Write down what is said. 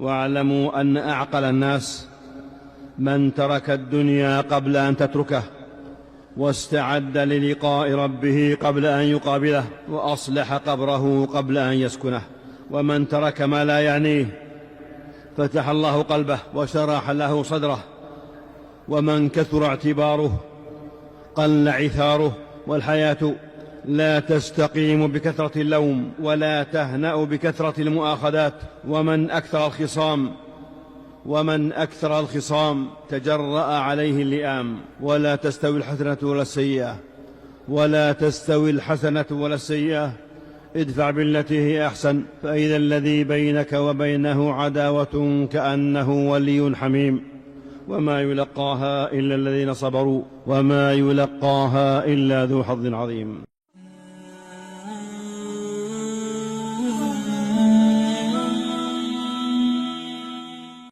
واعلموا أن أعقل الناس من ترك الدنيا قبل أن تتركه، واستعد للقاء ربه قبل أن يقابله، وأصلح قبره قبل أن يسكنه. ومن ترك ما لا يعنيه فتح الله قلبه وشرح له صدره. ومن كثر اعتباره قل عثاره. والحياة لا تستقيم بكثرة اللوم، ولا تهنأ بكثرة المؤاخذات. ومن أكثر الخصام تجرأ عليه اللئام. ولا تستوي الحسنة ولا السيئة ادفع بالتي هي أحسن، فإذا الذي بينك وبينه عداوة كأنه ولي حميم. وما يلقاها إلا الذين صبروا وما يلقاها إلا ذو حظ عظيم.